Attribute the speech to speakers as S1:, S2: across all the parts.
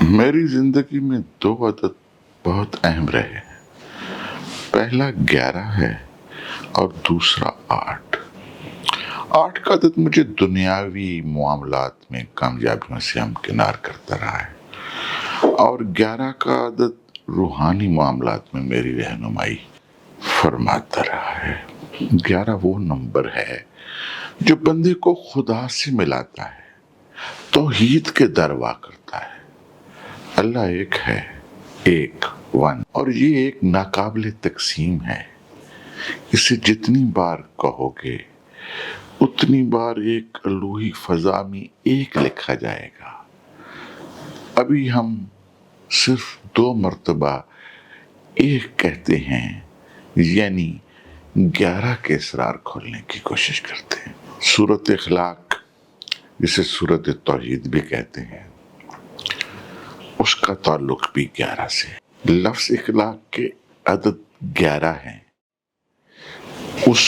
S1: میری زندگی میں دو عدد بہت اہم رہے ہیں۔ پہلا 11 ہے اور دوسرا 8۔ 8 کا عدد مجھے دنیاوی معاملات میں کامیابیوں سے ہمکنار کرتا رہا ہے اور 11 کا عدد روحانی معاملات میں میری رہنمائی فرماتا رہا ہے۔ 11 وہ نمبر ہے جو بندے کو خدا سے ملاتا ہے، توحید کے دروا کرتا ہے۔ اللہ ایک ہے، ایک ون، اور یہ ایک ناقابل تقسیم ہے۔ اسے جتنی بار کہو گے اتنی بار ایک الوہی فضا میں ایک لکھا جائے گا۔ ابھی ہم صرف 2 مرتبہ ایک کہتے ہیں، یعنی 11 کے اسرار کھولنے کی کوشش کرتے ہیں۔ سورۃ اخلاق، جسے سورۃ توحید بھی کہتے ہیں، اس کا تعلق بھی 11 سے ہے۔ لفظ اخلاق کے عدد 11 ہیں۔ اس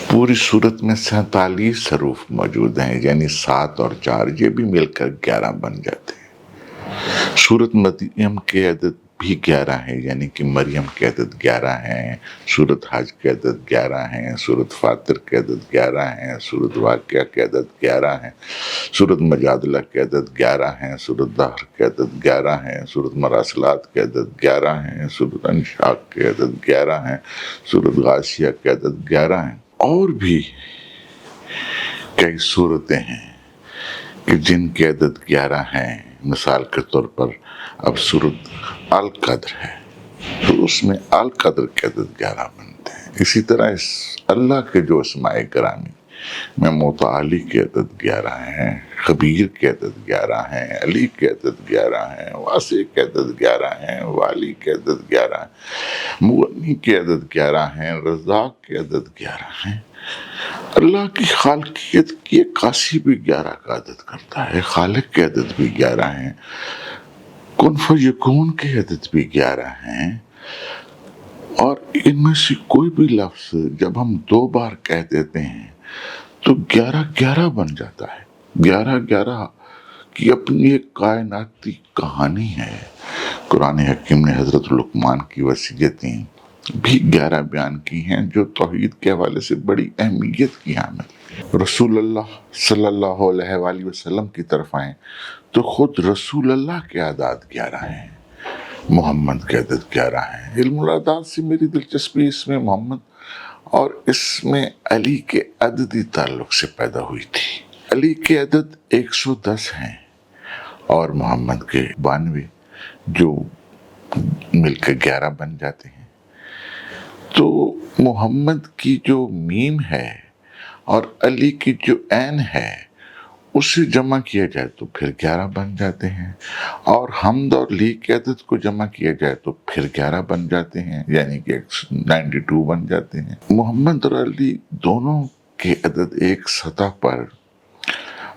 S1: پوری صورت میں 47 حروف موجود ہیں، یعنی 7 اور 4 یہ بھی مل کر 11 بن جاتے ہیں۔ سورۃ مریم کے عدد بھی 11 ہیں، یعنی کہ مریم کے عدد 11 ہیں۔ سورۃ حج کے عدد 11 ہیں۔ سورۃ فاطر کے عدد 11 ہیں۔ سورۃ واقعہ کے عدد 11 ہیں۔ سورۃ مجادلہ کے عدد 11 ہیں۔ سورۃ دہر کے عدد 11 ہیں۔ سورۃ مراسلات کے عدد 11 ہیں۔ سورۃ انشاق کے عدد 11 ہیں۔ سورۃ غاشیہ کے عدد 11 ہیں۔ اور بھی کئی صورتیں ہیں کہ جن کے عدد 11 ہیں۔ مثال کے طور پر اب سورۃ القدر ہے تو اس میں القدر کے عدد 11 بنتے ہیں۔ اسی طرح اس اللہ کے جو اسماء گرامی میں متعالی کے عدد 11 ہیں، خبیر کے عدد 11 ہیں، علی کے عدد 11 ہیں، واسع کے عدد 11 ہیں، والی کے عدد 11 ہیں، مغنی کے عدد 11 ہیں، رزاق کے عدد 11 ہیں۔ اللہ کی خالقیت کی عکاسی بھی 11 کا عدد کرتا ہے۔ خالق کے عدد بھی 11 ہیں۔ کن فیکون کے عدد بھی 11 ہیں۔ اور ان میں سے کوئی بھی لفظ جب ہم 2 بار کہہ دیتے ہیں تو 11 بن جاتا ہے۔ 11 کی اپنی ایک کائناتی کہانی ہے۔ قرآن حکیم نے حضرت لقمان کی وصیتیں بھی 11 بیان کی ہیں، جو توحید کے حوالے سے بڑی اہمیت کی حامل ہے۔ رسول اللہ صلی اللہ علیہ وآلہ وسلم کی طرف آئیں تو خود رسول اللہ کے اعداد 11 ہیں، محمد کے عدد 11 ہیں۔ علم الاعداد سے میری دلچسپی اس میں محمد اور اس میں علی کے عددی تعلق سے پیدا ہوئی تھی۔ علی کے عدد 110 ہیں اور محمد کے 92، جو مل کے 11 بن جاتے ہیں۔ تو محمد کی جو میم ہے اور علی کی جو عین ہے اسے جمع کیا جائے تو پھر 11 بن جاتے ہیں، اور حمد اور لی کے عدد کو جمع کیا جائے تو پھر 11 بن جاتے ہیں، یعنی کہ 92 بن جاتے ہیں۔ محمد اور علی دونوں کے عدد ایک سطح پر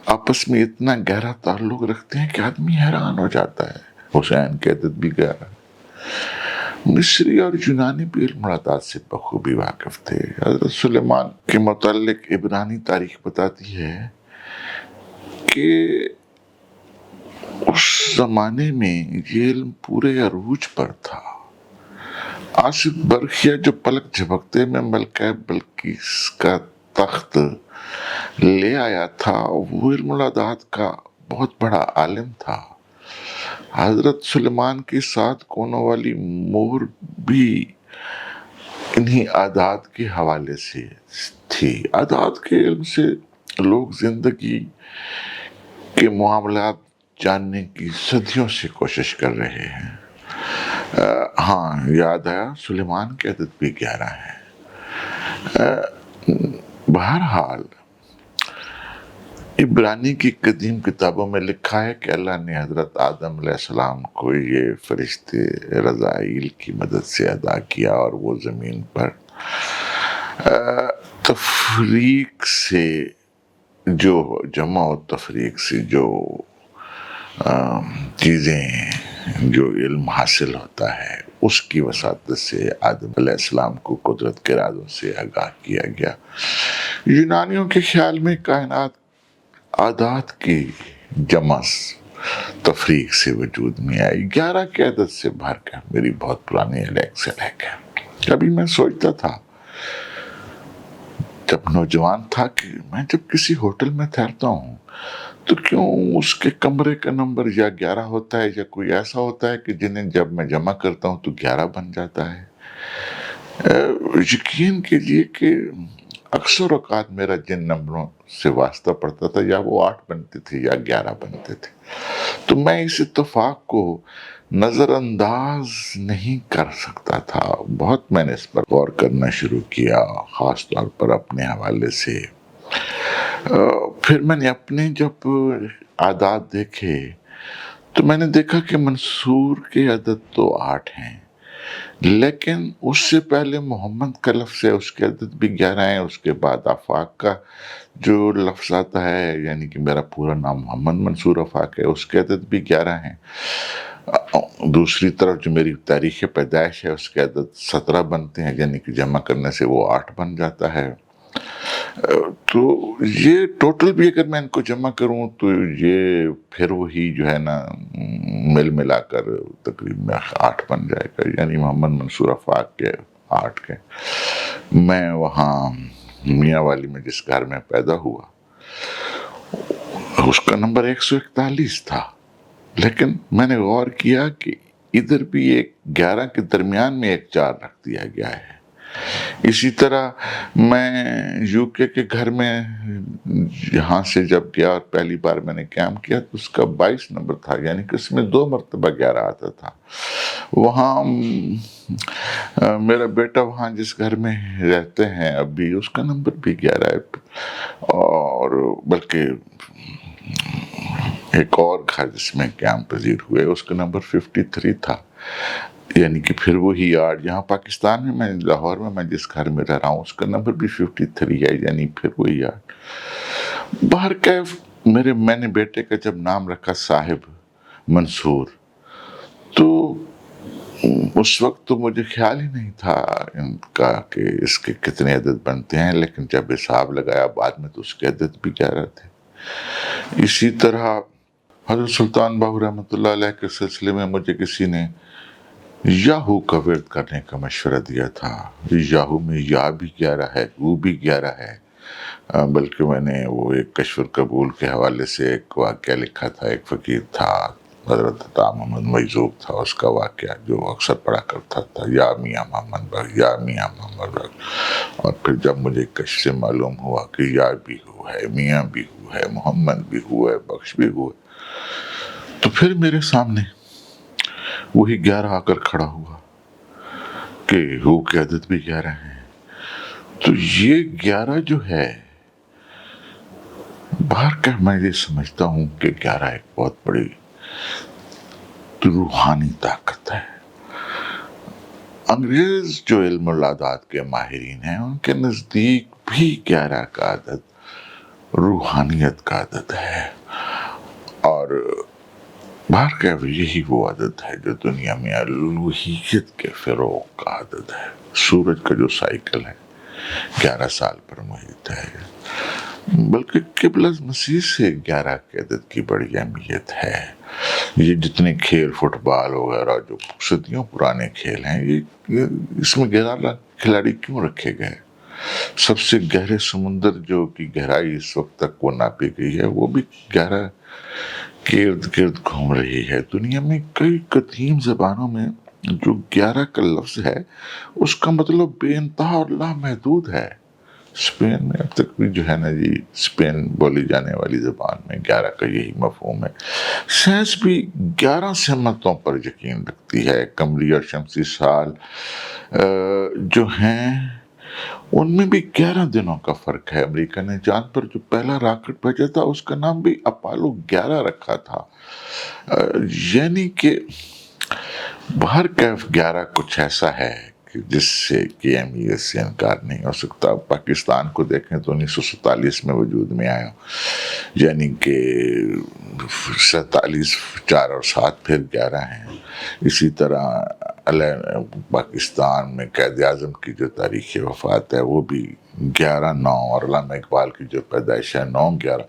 S1: آپس میں اتنا گہرا تعلق رکھتے ہیں کہ آدمی حیران ہو جاتا ہے۔ حسین کے عدد بھی 11۔ مصری اور یونانی بھی علم الاعداد سے بخوبی واقف تھے۔ حضرت سلیمان کے متعلق عبرانی تاریخ بتاتی ہے کہ اس زمانے میں یہ علم پورے عروج پر تھا۔ آصف برخیہ جو پلک جھپکتے میں ملکہ بلقیس کا تخت لے آیا تھا، وہ علم الاعداد کا بہت بڑا عالم تھا۔ حضرت سلیمان کی 7 کونوں والی مہر بھی انہی اعداد کے حوالے سے تھی۔ اعداد کے علم سے لوگ زندگی کے معاملات جاننے کی صدیوں سے کوشش کر رہے ہیں۔ ہاں، یاد آیا، سلیمان کے عدد بھی 11 ہے۔ بہرحال عبرانی کی قدیم کتابوں میں لکھا ہے کہ اللہ نے حضرت آدم علیہ السلام کو یہ فرشتے رضائیل کی مدد سے ادا کیا، اور وہ زمین پر تفریق سے جو جمع و تفریق سے جو چیزیں جو علم حاصل ہوتا ہے اس کی وساطت سے آدم علیہ السلام کو قدرت کے رازوں سے آگاہ کیا گیا۔ یونانیوں کے خیال میں کائنات اعداد کی جمع تفریق سے وجود میں آئی. 11 کی عدد سے بھر کر میری بہت پرانی الیکسل ہے. کبھی میں سوچتا تھا جب نوجوان تھا کہ میں جب کسی ہوٹل میں ٹھہرتا ہوں تو کیوں اس کے کمرے کا نمبر یا 11 ہوتا ہے یا کوئی ایسا ہوتا ہے کہ جنہیں جب میں جمع کرتا ہوں تو 11 بن جاتا ہے. یقین کیجیے کہ اکثر اوقات میرا جن نمبروں سے واسطہ پڑتا تھا یا وہ 8 بنتے تھے یا 11 بنتے تھے تو میں اس اتفاق کو نظر انداز نہیں کر سکتا تھا. بہت میں نے اس پر غور کرنا شروع کیا، خاص طور پر اپنے حوالے سے. پھر میں نے اپنے جب عادات دیکھے تو میں نے دیکھا کہ منصور کے عدد تو 8 ہیں، لیکن اس سے پہلے محمد کا لفظ ہے، اس کے عدد بھی 11 ہیں. اس کے بعد آفاق کا جو لفظ آتا ہے، یعنی کہ میرا پورا نام محمد منصور آفاق ہے، اس کے عدد بھی 11 ہیں. دوسری طرف جو میری تاریخ پیدائش ہے اس کے عدد 17 بنتے ہیں، یعنی کہ جمع کرنے سے وہ 8 بن جاتا ہے. تو یہ ٹوٹل بھی اگر میں ان کو جمع کروں تو یہ پھر وہی جو ہے نا ملا کر تقریباً 8 بن جائے گا، یعنی محمد منصور آفاق کے 8 کے. میں وہاں میاں والی میں جس گھر میں پیدا ہوا اس کا نمبر 141 تھا، لیکن میں نے غور کیا کہ ادھر بھی ایک 11 کے درمیان میں ایک 4 رکھ دیا گیا ہے. اسی طرح میں یو کے گھر میں یہاں سے جب گیا اور پہلی بار میں نے قیام کیا تو اس کا 22 نمبر تھا، یعنی کہ اس میں 2 مرتبہ 11 آتا تھا. وہاں میرا بیٹا وہاں جس گھر میں رہتے ہیں ابھی اس کا نمبر بھی 11 ہے. اور بلکہ ایک اور گھر جس میں قیام پذیر ہوئے اس کا نمبر 53 تھا، یعنی کہ پھر وہی 8. یہاں پاکستان میں لاہور میں جس گھر میں رہ رہا ہوں اس کا نمبر بھی 53 ہے، یعنی پھر وہی 8. بہرکیف میں نے بیٹے کا جب نام رکھا صاحب منصور تو اس وقت تو مجھے خیال ہی نہیں تھا ان کا کہ اس کے کتنے عدد بنتے ہیں، لیکن جب حساب لگایا بعد میں تو اس کے عدد بھی 11 تھے. اسی طرح حضرت سلطان باہو رحمۃ اللہ علیہ کے سلسلے میں مجھے کسی نے یاہو کا ورد کرنے کا مشورہ دیا تھا. یاہو میں یا بھی 11 ہے، وہ بھی 11 ہے. بلکہ میں نے وہ ایک کشف القبول کے حوالے سے ایک واقعہ لکھا تھا. ایک فقیر تھا حضرت عطا محمد مجذوب تھا، اس کا واقعہ جو اکثر پڑھا کرتا تھا، یا میاں محمد بخش، یا میاں محمد بخش. اور پھر جب مجھے کشف سے معلوم ہوا کہ یا بھی ہوا ہے، میاں بھی ہوا ہے، محمد بھی ہوا ہے، بخش بھی ہوا ہے، تو پھر میرے سامنے وہی 11 آ کر کھڑا ہوا کہ ہو کے عدد بھی 11 ہیں. تو یہ 11 جو ہے باہر کا میں یہ سمجھتا ہوں کہ 11 ایک بہت بڑی روحانی طاقت ہے. انگریز جو علم الاعداد کے ماہرین ہیں ان کے نزدیک بھی 11 کا عدد روحانیت کا عدد ہے، اور باہر کا یہی وہ عدد ہے جو دنیا میں الوہیت کے فروغ کا عدد ہے. سورج کا جو سائیکل ہے 11 سال پر محیط ہے، بلکہ قبلہ مسیح سے 11 کے عدد کی بڑی اہمیت ہے. یہ جتنے کھیل فٹ بال وغیرہ جو صدیوں پرانے کھیل ہیں، یہ اس میں 11 کھلاڑی کیوں رکھے گئے؟ سب سے گہرے سمندر جو کی گہرائی اس وقت تک وہ ناپی گئی ہے وہ بھی 11 کے ارد گرد گھوم رہی ہے. دنیا میں کئی قدیم زبانوں میں جو 11 کا لفظ ہے اس کا مطلب بے انتہا اور لامحدود ہے. اسپین میں اب تک بھی جو ہے نا جی، اسپین بولی جانے والی زبان میں 11 کا یہی مفہوم ہے. سائنس بھی 11 سمتوں پر یقین رکھتی ہے. قمری اور شمسی سال جو ہیں ان میں بھی 11 دنوں کا فرق ہے. امریکہ نے چاند پر جو پہلا راکٹ بھیجا تھا اس کا نام بھی اپولو 11 رکھا تھا. یعنی کہ باہر کیف 11 کچھ ایسا ہے کہ جس سے کی اہمیت سے انکار نہیں ہو سکتا. پاکستان کو دیکھیں تو 1947 میں وجود میں آیا، یعنی کہ 47 4 اور 7 پھر 11 ہیں. اسی طرح پاکستان میں قائد اعظم کی جو تاریخ وفات ہے وہ بھی 11/9، اور علامہ اقبال کی جو پیدائش ہے 9/11،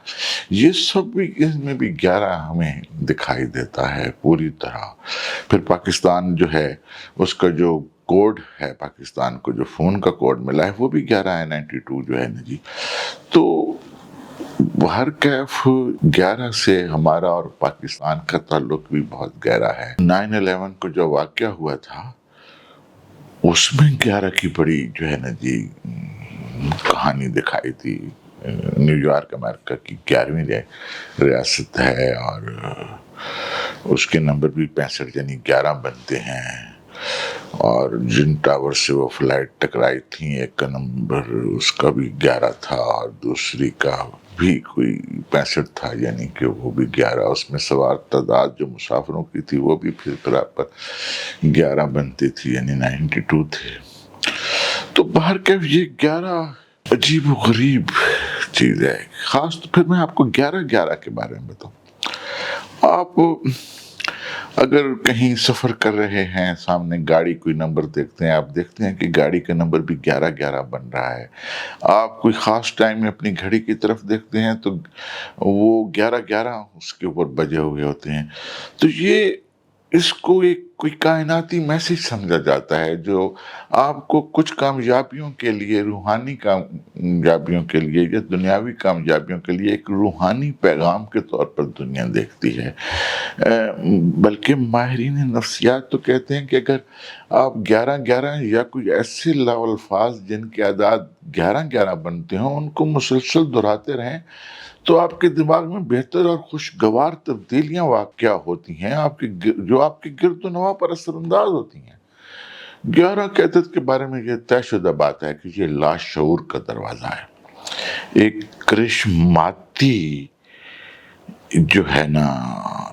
S1: یہ سب بھی، اس میں بھی 11 ہمیں دکھائی دیتا ہے پوری طرح۔ پھر پاکستان جو ہے اس کا جو کوڈ ہے، پاکستان کو جو فون کا کوڈ ملا ہے وہ بھی 11 ہے، 92 جو ہے نا جی۔ تو ہر کیف 11 سے ہمارا اور پاکستان کا تعلق بھی بہت گہرا ہے۔ 9/11 کو جو واقعہ ہوا تھا اس میں 11 کی بڑی جو ہے نا جی کہانی دکھائی تھی۔ نیو یارک امریکہ کی 11ویں ریاست ہے اور اس کے نمبر بھی 65 یعنی 11 بنتے ہیں، اور جن ٹاور سے وہ فلائٹ ٹکرائی تھیں ایک کا نمبر اس کا بھی 11 تھا اور دوسری کا بھی کوئی 65 تھا، یعنی کہ وہ بھی 11۔ اس میں سوار تعداد جو مسافروں کی تھی وہ بھی پھر برابر 11 بنتی تھی، یعنی 92 تھے۔ تو باہر کے یہ 11 عجیب و غریب چیز ہے۔ خاص تو پھر میں آپ کو 11/11 کے بارے میں بتاؤں۔ آپ اگر کہیں سفر کر رہے ہیں، سامنے گاڑی کوئی نمبر دیکھتے ہیں، آپ دیکھتے ہیں کہ گاڑی کا نمبر بھی 11/11 بن رہا ہے۔ آپ کوئی خاص ٹائم میں اپنی گھڑی کی طرف دیکھتے ہیں تو وہ 11/11 اس کے اوپر بجے ہوئے ہوتے ہیں۔ تو یہ اس کو ایک کوئی کائناتی میسج سمجھا جاتا ہے جو آپ کو کچھ کامیابیوں کے لیے، روحانی کامیابیوں کے لیے یا دنیاوی کامیابیوں کے لیے ایک روحانی پیغام کے طور پر دنیا دیکھتی ہے۔ بلکہ ماہرین نفسیات تو کہتے ہیں کہ اگر آپ 11/11 یا کوئی ایسے الفاظ جن کے اعداد 11/11 بنتے ہوں ان کو مسلسل دہراتے رہیں تو آپ کے دماغ میں بہتر اور خوشگوار تبدیلیاں واقع ہوتی ہیں، جو آپ کے گرد و نواح پر اثر انداز ہوتی ہیں۔ 11 کے عدد کے بارے میں یہ طے شدہ بات ہے کہ یہ لاشعور کا دروازہ ہے، ایک کرشماتی جو ہے نا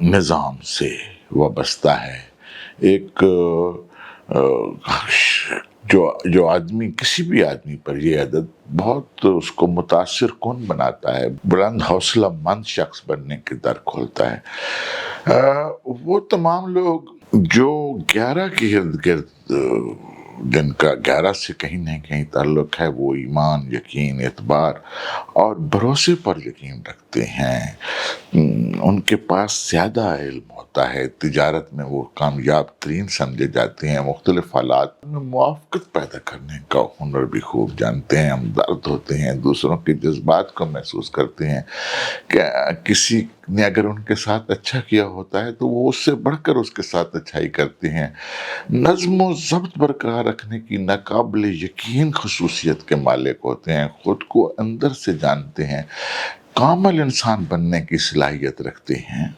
S1: نظام سے وابستہ ہے، ایک جو آدمی، کسی بھی آدمی پر یہ عدد بہت اس کو متاثر کن بناتا ہے، بلند حوصلہ مند شخص بننے کے در کھولتا ہے۔ وہ تمام لوگ جو 11 کے ارد گرد جن کا 11 سے کہیں نہ کہیں تعلق ہے، وہ ایمان، یقین، اعتبار اور بھروسے پر یقین رکھتے ہیں، ان کے پاس زیادہ علم ہوتا ہے، تجارت میں وہ کامیاب ترین سمجھے جاتے ہیں، مختلف حالات میں موافقت پیدا کرنے کا ہنر بھی خوب جانتے ہیں، ہمدرد ہوتے ہیں، دوسروں کے جذبات کو محسوس کرتے ہیں کہ کسی نے اگر ان کے ساتھ اچھا کیا ہوتا ہے تو وہ اس سے بڑھ کر اس کے ساتھ اچھائی کرتے ہیں، نظم و ضبط برقرار رکھنے کی ناقابل یقین خصوصیت کے مالک ہوتے ہیں، خود کو اندر سے جانتے ہیں، کامل انسان بننے کی صلاحیت رکھتے ہیں۔